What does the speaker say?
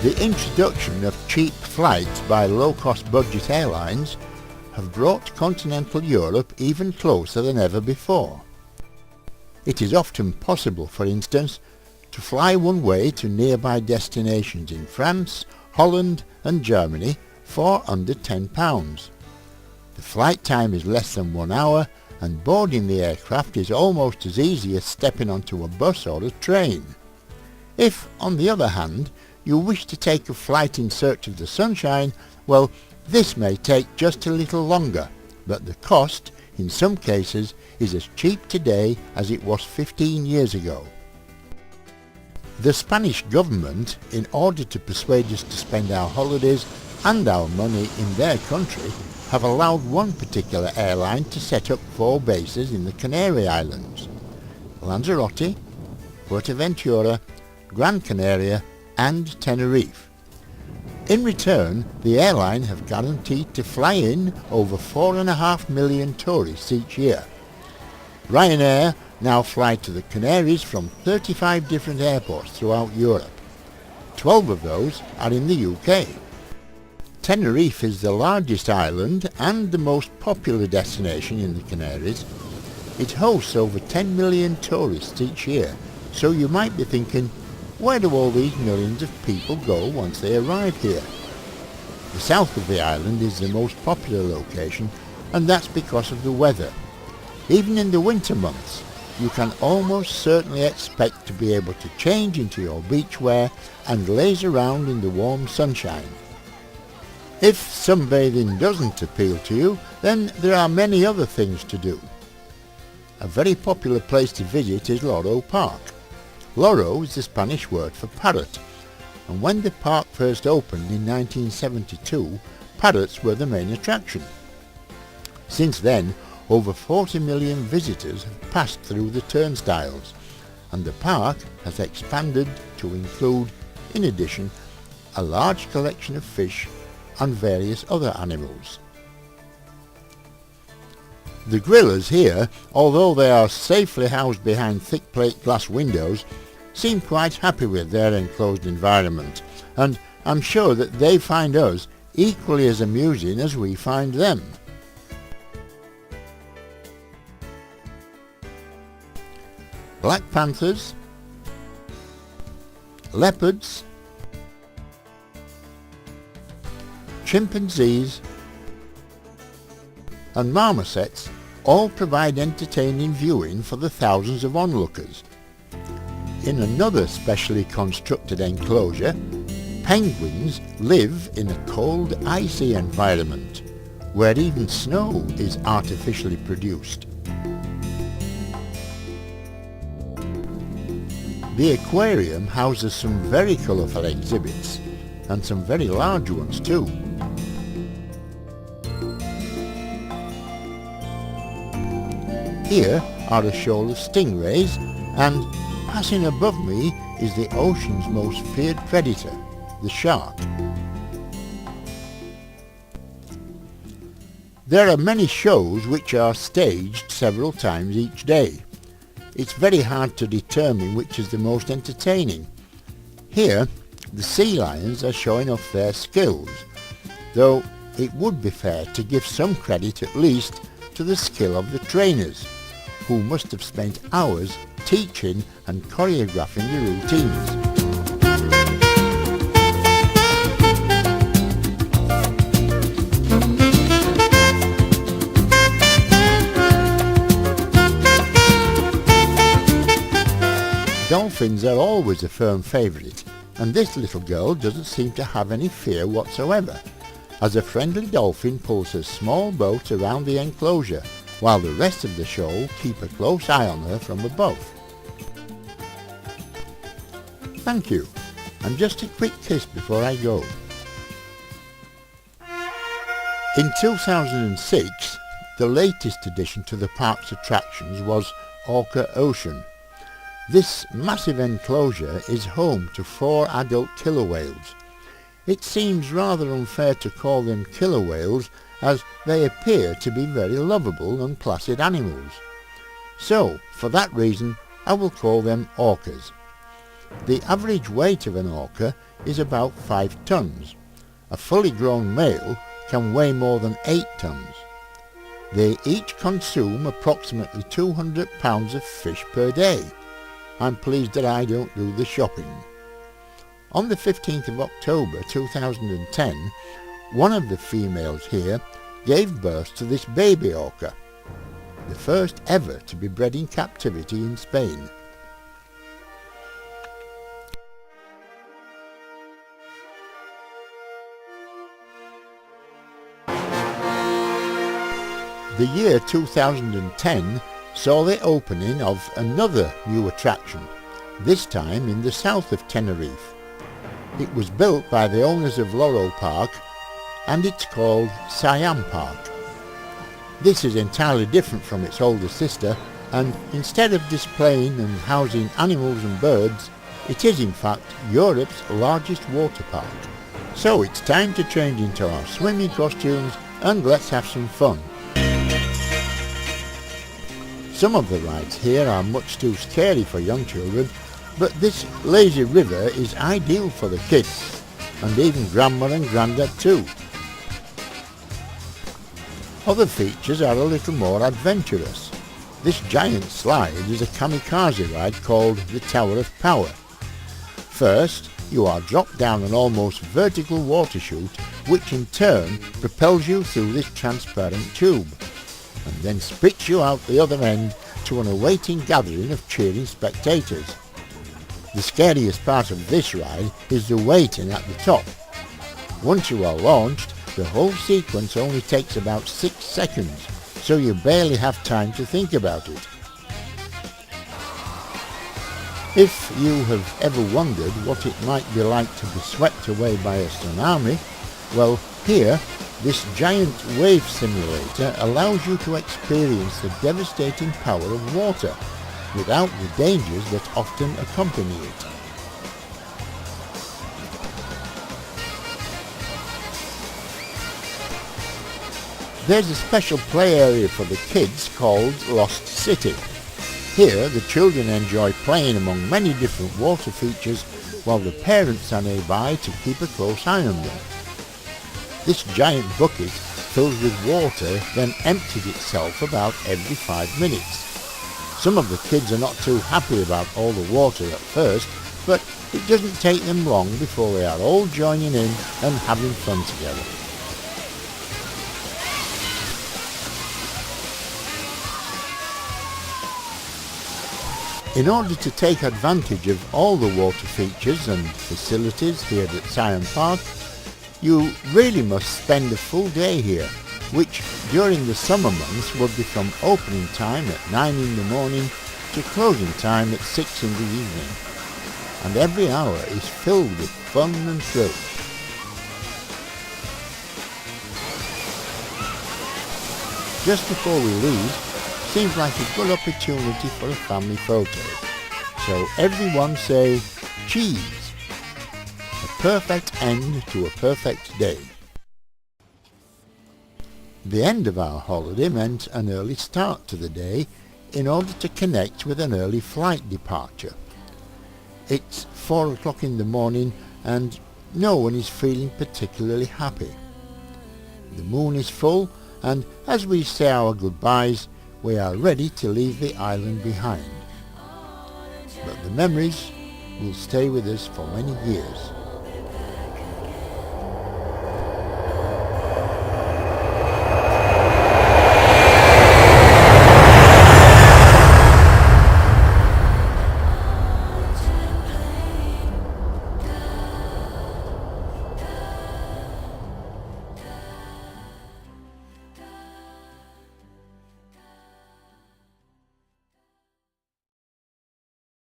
The introduction of cheap flights by low-cost budget airlines have brought continental Europe even closer than ever before. It is often possible, for instance, to fly one way to nearby destinations in France, Holland and Germany for under £10. The flight time is less than 1 hour, and boarding the aircraft is almost as easy as stepping onto a bus or a train. If, on the other hand, you wish to take a flight in search of the sunshine, well, this may take just a little longer, but the cost, in some cases, is as cheap today as it was 15 years ago. The Spanish government, in order to persuade us to spend our holidays and our money in their country, have allowed one particular airline to set up 4 bases in the Canary Islands: Lanzarote, Fuerteventura, Gran Canaria and Tenerife. In return, the airline have guaranteed to fly in over 4.5 million tourists each year. Ryanair now fly to the Canaries from 35 different airports throughout Europe. 12 of those are in the UK. Tenerife is the largest island and the most popular destination in the Canaries. It hosts over 10 million tourists each year, so you might be thinking, where do all these millions of people go once they arrive here? The south of the island is the most popular location, and that's because of the weather. Even in the winter months, you can almost certainly expect to be able to change into your beachwear and laze around in the warm sunshine. If sunbathing doesn't appeal to you, then there are many other things to do. A very popular place to visit is Loro Park. Loro is the Spanish word for parrot, and when the park first opened in 1972, parrots were the main attraction. Since then, over 40 million visitors have passed through the turnstiles, and the park has expanded to include, in addition, a large collection of fish and various other animals. The grillers here, although they are safely housed behind thick plate glass windows, seem quite happy with their enclosed environment, and I'm sure that they find us equally as amusing as we find them. Black panthers, leopards, chimpanzees and marmosets all provide entertaining viewing for the thousands of onlookers. In another specially constructed enclosure, penguins live in a cold, icy environment, where even snow is artificially produced. The aquarium houses some very colourful exhibits, and some very large ones too. Here are a shoal of stingrays, and passing above me is the ocean's most feared predator, the shark. There are many shows which are staged several times each day. It's very hard to determine which is the most entertaining. Here, the sea lions are showing off their skills, though it would be fair to give some credit at least to the skill of the trainers, who must have spent hours teaching and choreographing the routines. Dolphins are always a firm favourite, and this little girl doesn't seem to have any fear whatsoever, as a friendly dolphin pulls her small boat around the enclosure, while the rest of the shoal keep a close eye on her from above. Thank you, and just a quick kiss before I go. In 2006, the latest addition to the park's attractions was Orca Ocean. This massive enclosure is home to 4 adult killer whales. It seems rather unfair to call them killer whales, as they appear to be very lovable and placid animals. So, for that reason, I will call them orcas. The average weight of an orca is about 5 tons. A fully grown male can weigh more than 8 tons. They each consume approximately 200 pounds of fish per day. I'm pleased that I don't do the shopping. On the 15th of October 2010, one of the females here gave birth to this baby orca, the first ever to be bred in captivity in Spain. The year 2010 saw the opening of another new attraction, this time in the south of Tenerife. It was built by the owners of Loro Park and it's called Siam Park. This is entirely different from its older sister, and instead of displaying and housing animals and birds, it is in fact Europe's largest water park. So it's time to change into our swimming costumes and let's have some fun. Some of the rides here are much too scary for young children, but this lazy river is ideal for the kids, and even grandma and granddad too. Other features are a little more adventurous. This giant slide is a kamikaze ride called the Tower of Power. First, you are dropped down an almost vertical water chute, which in turn propels you through this transparent tube, and then spits you out the other end to an awaiting gathering of cheering spectators. The scariest part of this ride is the waiting at the top. Once you are launched, the whole sequence only takes about 6 seconds, so you barely have time to think about it. If you have ever wondered what it might be like to be swept away by a tsunami, well, here, this giant wave simulator allows you to experience the devastating power of water, without the dangers that often accompany it. There's a special play area for the kids called Lost City. Here the children enjoy playing among many different water features while the parents are nearby to keep a close eye on them. This giant bucket fills with water, then empties itself about every 5 minutes. Some of the kids are not too happy about all the water at first, but it doesn't take them long before they are all joining in and having fun together. In order to take advantage of all the water features and facilities here at Siam Park, you really must spend a full day here, which during the summer months would be from opening time at 9 in the morning to closing time at 6 in the evening. And every hour is filled with fun and thrill. Just before we leave, seems like a good opportunity for a family photo. So everyone say cheese. A perfect end to a perfect day. The end of our holiday meant an early start to the day in order to connect with an early flight departure. It's 4 o'clock in the morning and no one is feeling particularly happy. The moon is full, and as we say our goodbyes, we are ready to leave the island behind. But the memories will stay with us for many years.